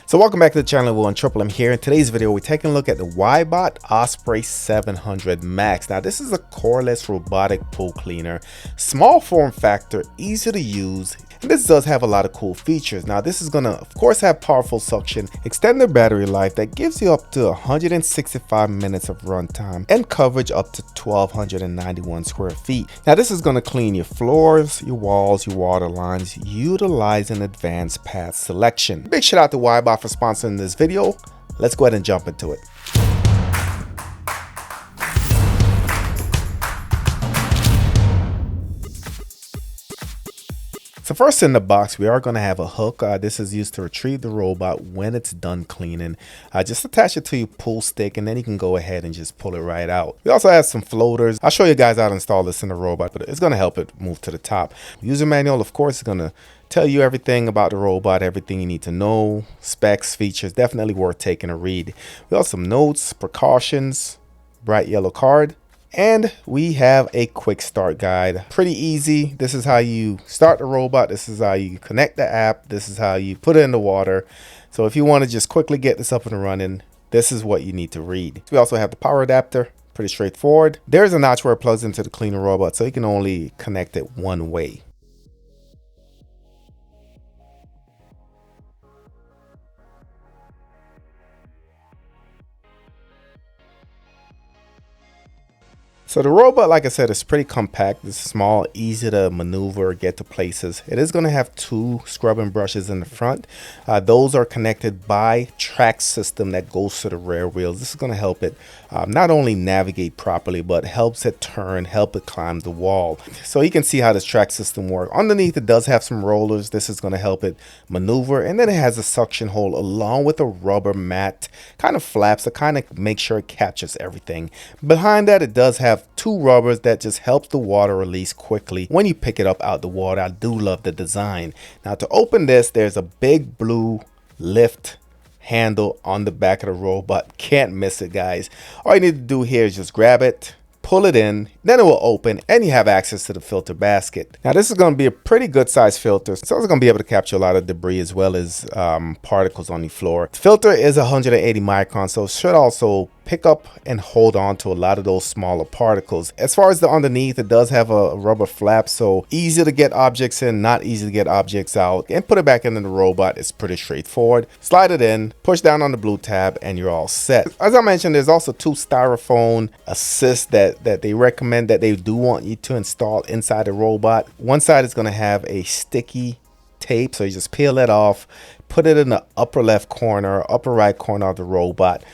So welcome back to the channel. We're on Triple M here. In today's video, we're taking a look at the WYBOT Osprey 700 Max. Now, this is a cordless robotic pool cleaner, small form factor, easy to use. And this does have a lot of cool features. Now, this is gonna, of course, have powerful suction, extended battery life that gives you up to 165 minutes of runtime and coverage up to 1,291 square feet. Now, this is gonna clean your floors, your walls, your water lines, utilizing advanced path selection. Big shout out to WYBOT for sponsoring this video. Let's go ahead and jump into it. So first in the box, we are going to have a hook. This is used to retrieve the robot when it's done cleaning. Just attach it to your pull stick and then you can go ahead and just pull it right out. We also have some floaters. I'll show you guys how to install this in the robot, but it's going to help it move to the top. User manual, of course, is going to tell you everything about the robot, everything you need to know, specs, features, definitely worth taking a read. We also have some notes, precautions, bright yellow card. And we have a quick start guide. Pretty easy. This is how you start the robot. This is how you connect the app. This is how you put it in the water. So if you want to just quickly get this up and running, this is what you need to read. We also have the power adapter. Pretty straightforward. There's a notch where it plugs into the cleaner robot, so you can only connect it one way. So the robot, like I said, is pretty compact. It's small, easy to maneuver, get to places. It is going to have two scrubbing brushes in the front. Those are connected by track system that goes to the rear wheels. This is going to help it not only navigate properly, but helps it turn, help it climb the wall. So you can see how this track system works. Underneath, it does have some rollers. This is going to help it maneuver. And then it has a suction hole along with a rubber mat, kind of flaps to kind of make sure it captures everything. Behind that, it does have two rubbers that just helps the water release quickly when you pick it up out the water. I do love the design. Now to open this, there's a big blue lift handle on the back of the robot. Can't miss it, guys. All you need to do here is just grab it, pull it in, then it will open and you have access to the filter basket. Now this is going to be a pretty good size filter, so it's going to be able to capture a lot of debris as well as particles on the floor. The filter is 180 microns, so it should also pick up and hold on to a lot of those smaller particles. As far as the underneath, it does have a rubber flap, so easy to get objects in, not easy to get objects out, and put it back into the robot. It's pretty straightforward. Slide it in, push down on the blue tab, and you're all set. As I mentioned, there's also two styrofoam assists that they recommend that they do want you to install inside the robot. One side is going to have a sticky tape, so you just peel it off, put it in the upper left corner, upper right corner of the robot.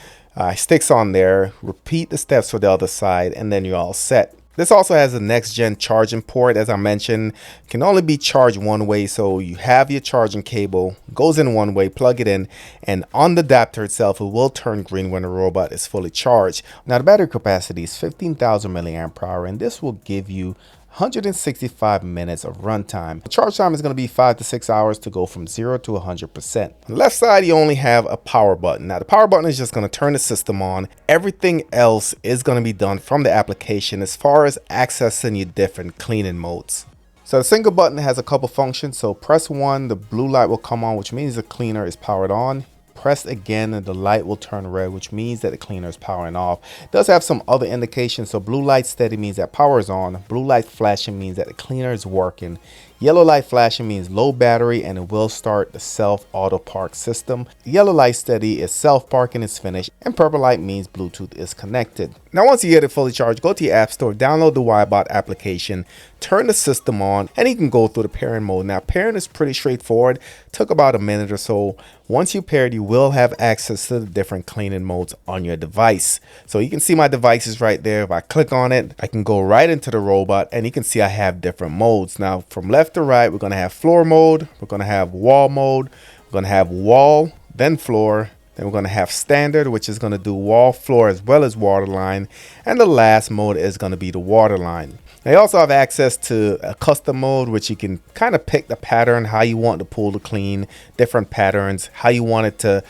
Sticks on there, repeat the steps for the other side, and then you're all set. This also has a next gen charging port. As I mentioned, can only be charged one way, so you have your charging cable, goes in one way, plug it in, and on the adapter itself, it will turn green when the robot is fully charged. Now the battery capacity is 15,000 milliamp hour, and this will give you 165 minutes of runtime. The charge time is going to be 5 to 6 hours to go from 0 to 100%. On the left side, you only have a power button. Now the power button is just going to turn the system on. Everything else is going to be done from the application as far as accessing your different cleaning modes. So the single button has a couple functions. So press 1, the blue light will come on, which means the cleaner is powered on. Press again and the light will turn red, which means that the cleaner is powering off. It does have some other indications. So blue light steady means that power is on. Blue light flashing means that the cleaner is working. Yellow light flashing means low battery and it will start the self auto park system. Yellow light steady is self parking is finished, and purple light means Bluetooth is connected. Now once you get it fully charged, go to your app store, download the WYBOT application, turn the system on, and you can go through the pairing mode. Now pairing is pretty straightforward. Took about a minute or so. Once you paired, you will have access to the different cleaning modes on your device. So you can see my devices right there. If I click on it, I can go right into the robot and you can see I have different modes. Now from left to right, we're going to have floor mode, we're going to have wall mode, we're going to have wall, then floor, then we're going to have standard, which is going to do wall, floor, as well as water line, and the last mode is going to be the water line. They also have access to a custom mode, which you can kind of pick the pattern, how you want the pool to clean, different patterns, how you want it to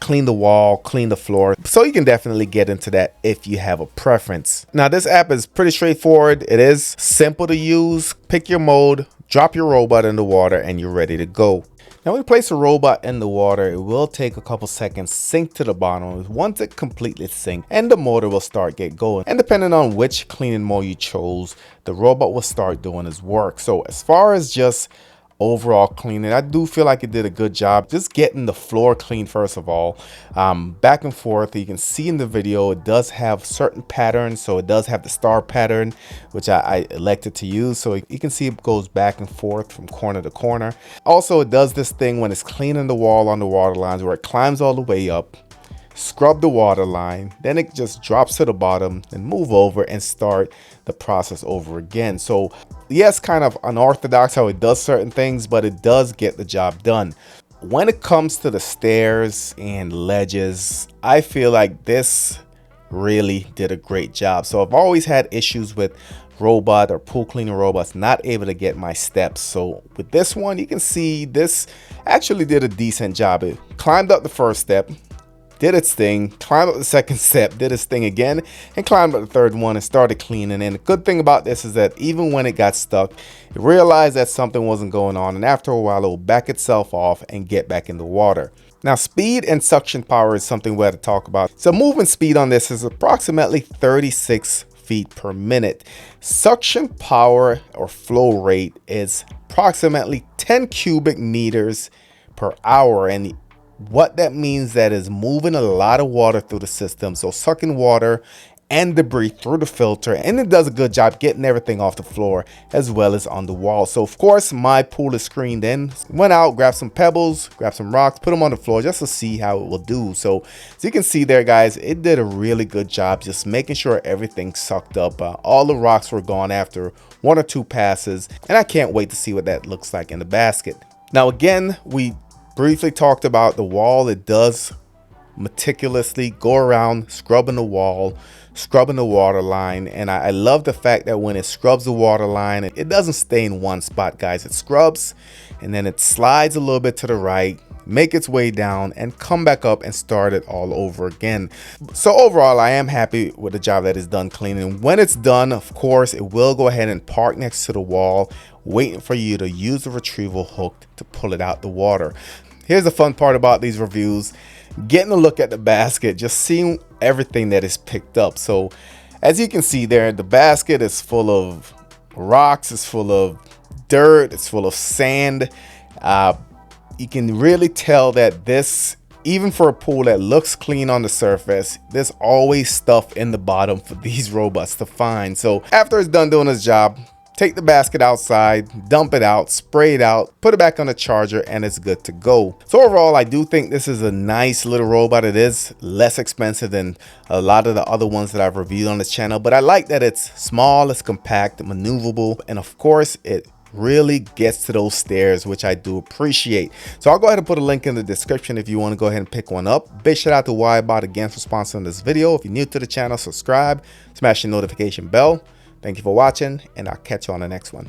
clean the wall, clean the floor. So you can definitely get into that if you have a preference. Now this app is pretty straightforward. It is simple to use. Pick your mode, drop your robot in the water, and you're ready to go. Now when you place a robot in the water, it will take a couple seconds sink to the bottom. Once it completely sinks, and the motor will start get going. And depending on which cleaning mode you chose, the robot will start doing its work. So as far as just overall cleaning, I do feel like it did a good job just getting the floor clean first of all. Back and forth, you can see in the video it does have certain patterns. So it does have the star pattern, which I elected to use, so you can see it goes back and forth from corner to corner. Also, it does this thing when it's cleaning the wall on the water lines where it climbs all the way up, scrub the water line, then it just drops to the bottom and move over and start the process over again. So yes, kind of unorthodox how it does certain things, but it does get the job done. When it comes to the stairs and ledges, I feel like this really did a great job. So I've always had issues with robot or pool cleaning robots not able to get my steps. So with this one, you can see this actually did a decent job. It climbed up the first step, did its thing, climbed up the second step, did its thing again, and climbed up the third one and started cleaning. And the good thing about this is that even when it got stuck, it realized that something wasn't going on, and after a while it will back itself off and get back in the water. Now speed and suction power is something we had to talk about. So movement speed on this is approximately 36 feet per minute. Suction power or flow rate is approximately 10 cubic meters per hour, and what that means that is moving a lot of water through the system, so sucking water and debris through the filter, and it does a good job getting everything off the floor as well as on the wall. So of course my pool is screened in, went out, grabbed some pebbles, grabbed some rocks, put them on the floor just to see how it will do. So as you can see there guys, it did a really good job just making sure everything sucked up. All the rocks were gone after 1 or 2 passes, and I can't wait to see what that looks like in the basket. Now again, we briefly talked about the wall. It does meticulously go around scrubbing the wall, scrubbing the water line, and I love the fact that when it scrubs the water line, it doesn't stay in one spot guys. It scrubs and then it slides a little bit to the right, make its way down and come back up and start it all over again. So overall, I am happy with the job that is done cleaning. When it's done, of course, it will go ahead and park next to the wall, waiting for you to use the retrieval hook to pull it out the water. Here's the fun part about these reviews, getting a look at the basket, just seeing everything that is picked up. So as you can see there, the basket is full of rocks, it's full of dirt, it's full of sand. You can really tell that this, even for a pool that looks clean on the surface, there's always stuff in the bottom for these robots to find. So after it's done doing its job, take the basket outside, dump it out, spray it out, put it back on the charger, and it's good to go. So overall, I do think this is a nice little robot. It is less expensive than a lot of the other ones that I've reviewed on this channel, but I like that it's small, it's compact, maneuverable, and of course, it really gets to those stairs, which I do appreciate. So I'll go ahead and put a link in the description if you want to go ahead and pick one up. Big shout out to WYBOT again for sponsoring this video. If you're new to the channel, subscribe, smash the notification bell. Thank you for watching, and I'll catch you on the next one.